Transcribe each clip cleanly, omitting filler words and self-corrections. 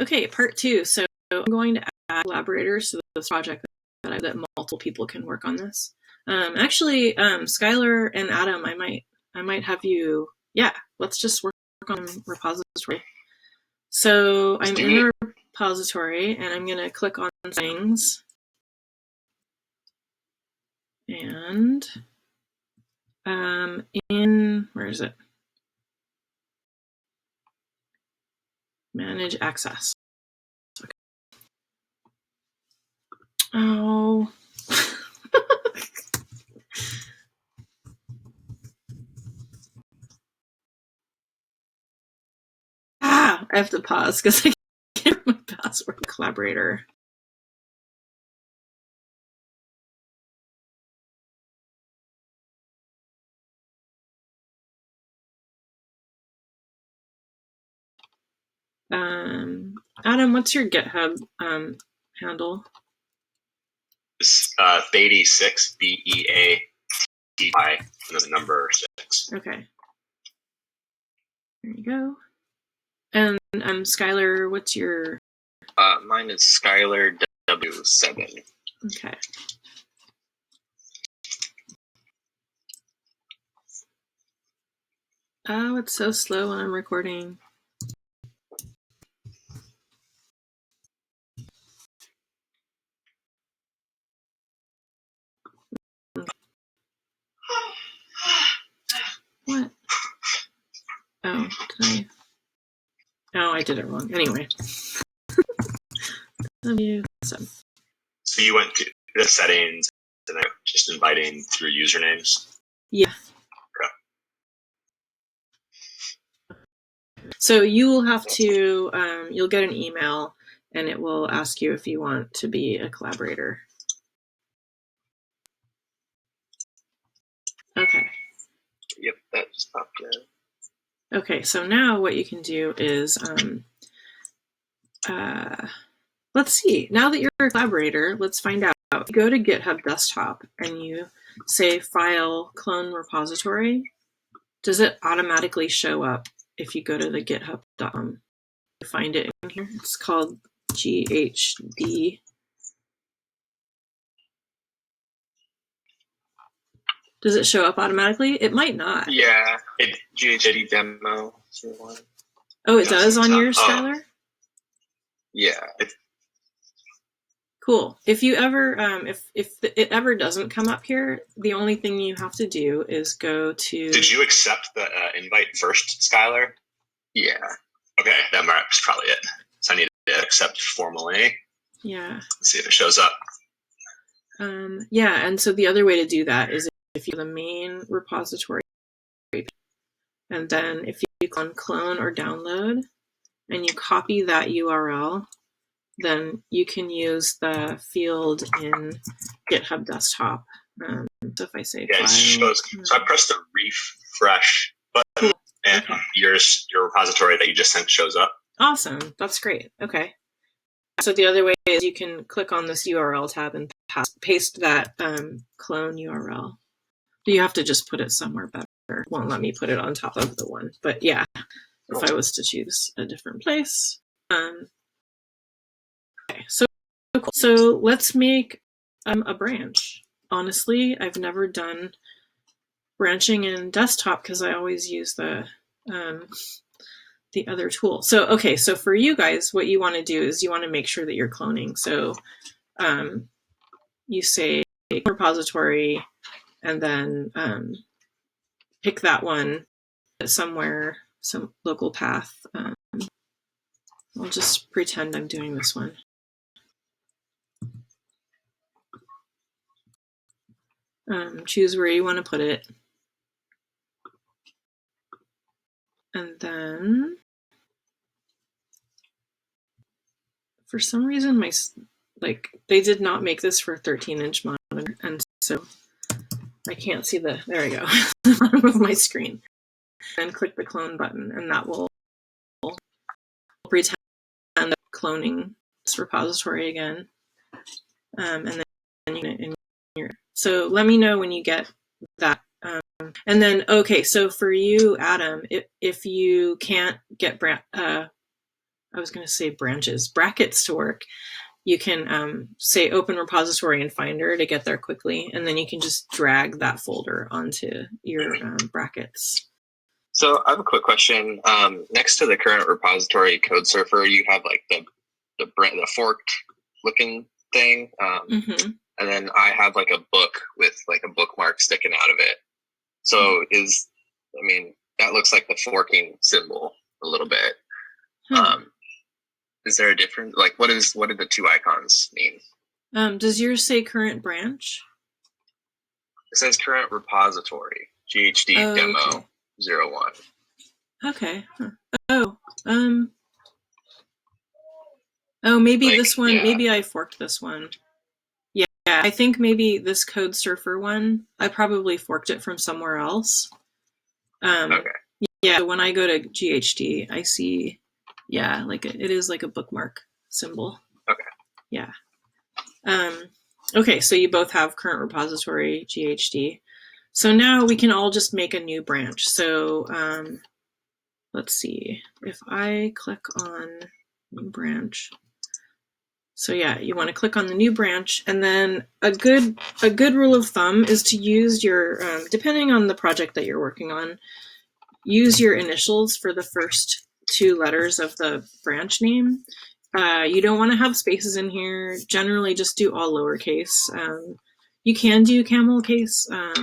Okay, part 2. So I'm going to add collaborators to this project that multiple people can work on this. Actually, Skylar and Adam, I might have you. Yeah, let's just work on repository. So I'm in the repository, and I'm going to click on things, and where is it? Manage access. Okay. Oh. I have to pause because I can't remember my password. Collaborator. Adam, what's your GitHub handle? Beatty6, B-E-A-T-I, and the number 6. Okay. There you go. And Skylar, what's your? Mine is Skylar W7. Okay. Oh, it's so slow when I'm recording. What? Oh, did I? Oh, I did it wrong. Anyway. So you went to the settings and then just inviting through usernames? Yeah. Okay. So you will have to, you'll get an email and it will ask you if you want to be a collaborator. Okay. Yep, that just popped in. Okay, so now what you can do is, let's see. Now that you're a collaborator, let's find out. You go to GitHub desktop and you say File, Clone Repository. Does it automatically show up if you go to the github.com? You find it in here. It's called GHD. Does it show up automatically? It might not. Yeah, GHD demo. Oh, it does on yours, Skylar? Yeah. Cool. If you ever, if it ever doesn't come up here, the only thing you have to do is go to. Did you accept the invite first, Skylar? Yeah. Okay, that's probably it. So I need to accept formally. Yeah. Let's see if it shows up. Yeah, and so the other way to do that is if you go to the main repository, and then if you click on clone or download, and you copy that URL, then you can use the field in GitHub desktop. So if I say yeah, file, it shows. So I pressed the refresh button, cool. And okay. your repository that you just sent shows up. Awesome, that's great. Okay. So the other way is you can click on this URL tab and paste that clone URL. You have to just put it somewhere better. It won't let me put it on top of the one. But yeah, if I was to choose a different place. Okay, so let's make a branch. Honestly, I've never done branching in desktop because I always use the other tool. So, okay, so for you guys, what you want to do is you want to make sure that you're cloning. So you say repository and then pick that one somewhere, some local path. I'll just pretend I'm doing this one. Choose where you want to put it. And then for some reason they did not make this for a 13-inch monitor, and so I can't see there we go, the bottom of my screen. And click the clone button, and that will pretend I'm cloning this repository again. And then you get it in your. So let me know when you get that. And then, okay, so for you, Adam, if you can't get I was going to say branches, brackets to work, you can say open repository in Finder to get there quickly, and then you can just drag that folder onto your brackets. So I have a quick question. Next to the current repository code surfer, you have like the forked looking thing, and then I have like a book with like a bookmark sticking out of it. So that looks like the forking symbol a little bit. Is there a difference? Like, what do the two icons mean? Does yours say current branch? It says current repository, GHD demo 01. Okay. Huh. Maybe like, this one. Yeah. Maybe I forked this one. Yeah, I think maybe this code surfer one, I probably forked it from somewhere else. Okay. Yeah, when I go to GHD, I see, like it is like a bookmark symbol. Okay. Yeah. Okay, so you both have current repository, GHD. So now we can all just make a new branch. So let's see, if I click on new branch. So yeah, you want to click on the new branch, and then a good rule of thumb is to use your, depending on the project that you're working on, use your initials for the first two letters of the branch name. You don't want to have spaces in here. Generally, just do all lowercase. You can do camel case. I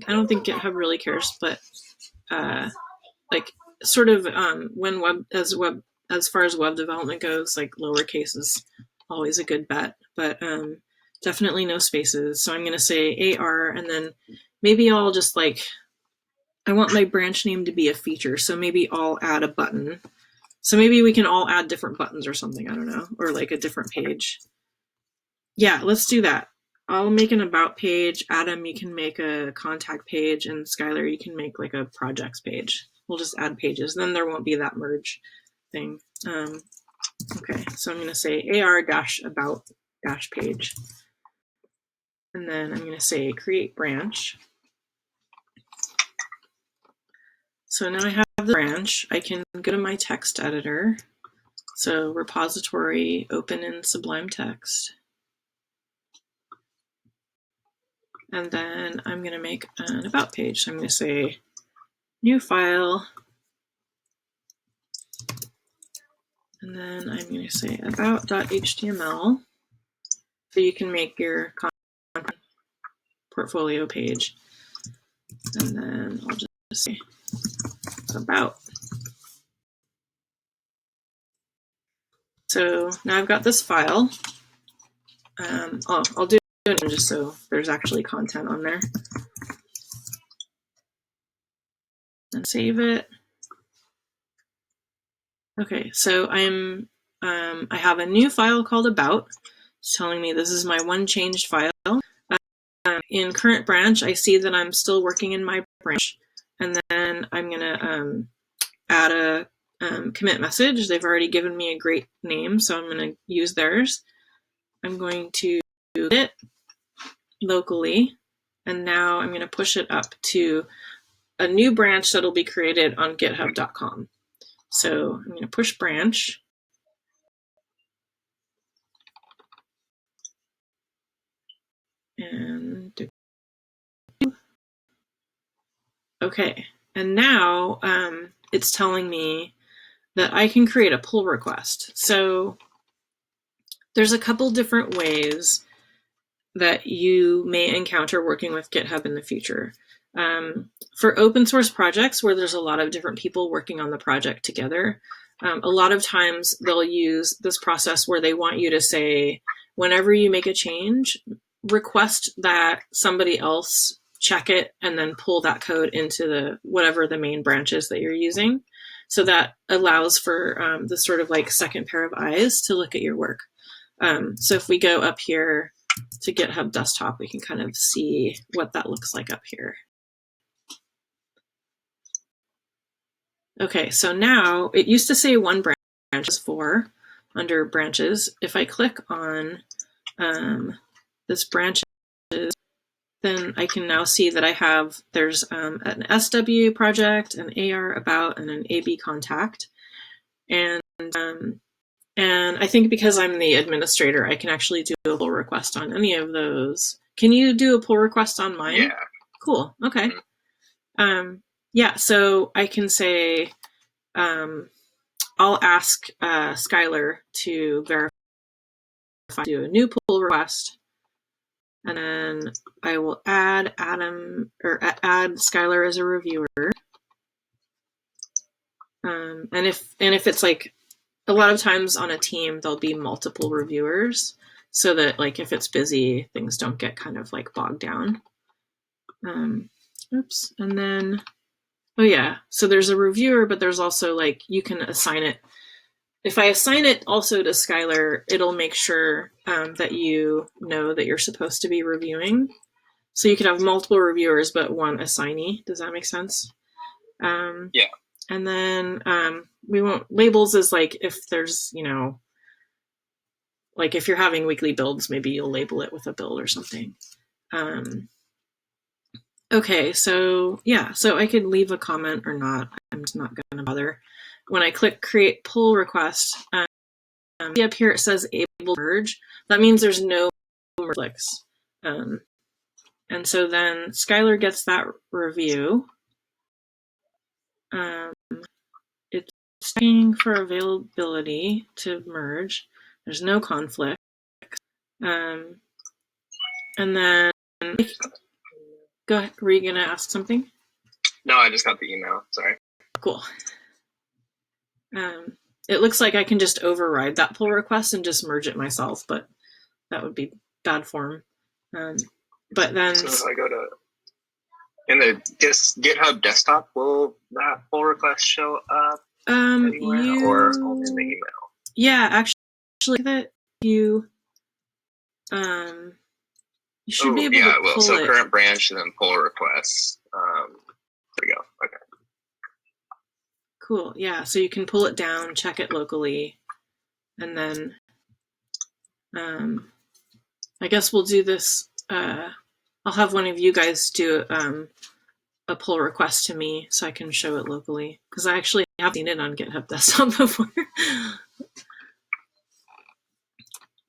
don't think GitHub really cares, but like sort of as far as web development goes, like lowercase is always a good bet, but definitely no spaces. So I'm going to say AR, and then maybe I'll just I want my branch name to be a feature, so maybe I'll add a button. So maybe we can all add different buttons or something, I don't know, or like a different page. Yeah, let's do that. I'll make an about page. Adam, you can make a contact page, and Skylar, you can make like a projects page. We'll just add pages. Then there won't be that merge thing. Okay, so I'm going to say AR-about-page. And then I'm going to say create branch. So now I have the branch. I can go to my text editor. So repository, open in Sublime Text. And then I'm going to make an about page. So I'm going to say new file. And then I'm going to say about.html. So you can make your content portfolio page. And then I'll just say about. So now I've got this file. I'll do it just so there's actually content on there. And save it. Okay, so I have a new file called about. It's telling me this is my one changed file. In current branch, I see that I'm still working in my branch, and then I'm gonna add a commit message. They've already given me a great name, so I'm gonna use theirs. I'm going to do it locally, and now I'm gonna push it up to a new branch that'll be created on github.com. So I'm going to push branch. And okay, and now it's telling me that I can create a pull request. So there's a couple different ways that you may encounter working with GitHub in the future. For open source projects where there's a lot of different people working on the project together, a lot of times they'll use this process where they want you to say, whenever you make a change, request that somebody else check it and then pull that code into whatever the main branch is that you're using. So that allows for the sort of like second pair of eyes to look at your work. So if we go up here to GitHub desktop, we can kind of see what that looks like up here. Okay, so now it used to say one branch is 4 under branches. If I click on this branches, then I can now see that there's an SW project, an AR about, and an AB contact. And And I think because I'm the administrator, I can actually do a pull request on any of those. Can you do a pull request on mine? Yeah. Cool. Okay. Yeah, so I can say, I'll ask Skylar to verify, do a new pull request, and then I will add Adam, or add Skylar as a reviewer. And if it's like, a lot of times on a team, there'll be multiple reviewers, so that like if it's busy, things don't get kind of like bogged down. Oops. And then, oh yeah, so there's a reviewer, but there's also like, you can assign it. If I assign it also to Skylar, it'll make sure that you know that you're supposed to be reviewing. So you could have multiple reviewers, but one assignee. Does that make sense? Yeah. And then we won't, labels is like if there's, you know, like if you're having weekly builds, maybe you'll label it with a build or something. Okay, so yeah, so I could leave a comment or not. I'm just not going to bother. When I click create pull request, up here it says able to merge. That means there's no merge clicks. And so then Skylar gets that review. It's checking for availability to merge. There's no conflict. And then, go ahead. Were you going to ask something? No, I just got the email. Sorry. Cool. It looks like I can just override that pull request and just merge it myself, but that would be bad form. But then, so if I go to in the GitHub desktop, will that pull request show up anywhere or only in the email? Yeah, actually, that you should be able to pull so it. Current branch and then pull requests. There we go. Okay. Cool. Yeah, so you can pull it down, check it locally, and then I guess we'll do this. I'll have one of you guys do a pull request to me so I can show it locally, because I actually have seen it on GitHub Desktop before.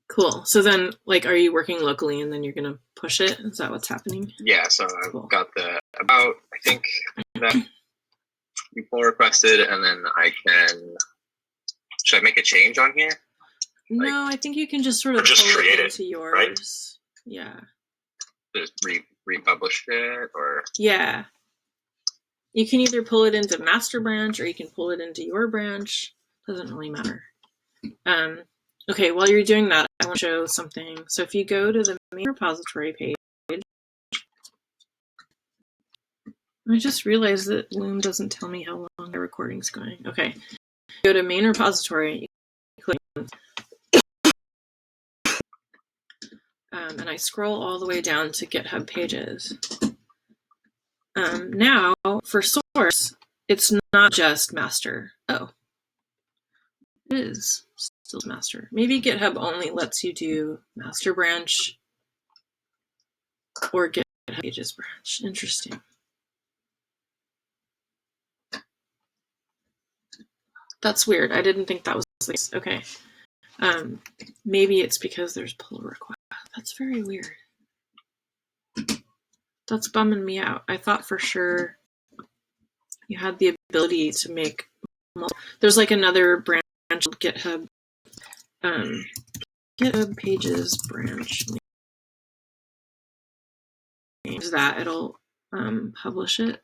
Cool. So then, like, are you working locally and then you're going to push it? Is that what's happening? Yeah, so I've got the about, I think, that you pull requested, and then I can, should I make a change on here? No, I think you can just sort of just pull create it into yours. Right? Yeah. Just republish it, or? Yeah. You can either pull it into master branch or you can pull it into your branch. Doesn't really matter. Okay, while you're doing that, I want to show something. So if you go to the main repository page, I just realized that Loom doesn't tell me how long the recording's going. Okay, go to main repository, you click and I scroll all the way down to GitHub pages. Now, for source, it's not just master. Oh, it is still master. Maybe GitHub only lets you do master branch or GitHub pages branch. Interesting. That's weird. I didn't think that was the case. Okay. Maybe it's because there's pull request. That's very weird. That's bumming me out. I thought for sure you had the ability to make. There's like another branch of GitHub. GitHub pages branch. Use that. It'll publish it.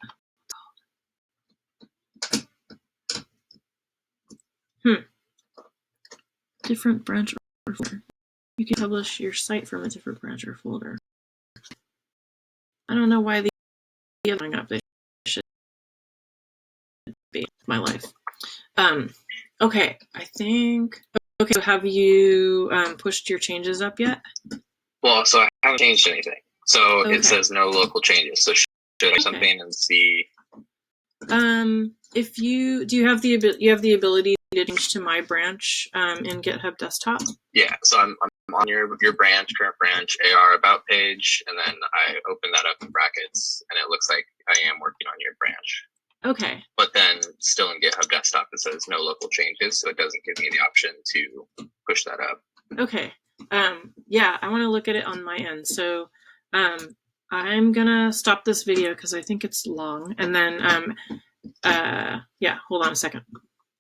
Different branch or folder. You can publish your site from a different branch or folder. I don't know why the going up. They should be my life. Okay, I think. Okay, so have you pushed your changes up yet? Well, so I haven't changed anything. So It says no local changes. So should I do something and see? If you have the ability to change to my branch in GitHub Desktop. Yeah, so I'm on your branch, current branch, AR about page, and then I open that up in brackets, and it looks like I am working on your branch. Okay. But then still in GitHub Desktop, it says no local changes, so it doesn't give me the option to push that up. Okay. Yeah, I want to look at it on my end. So I'm going to stop this video because I think it's long. And then, yeah, hold on a second.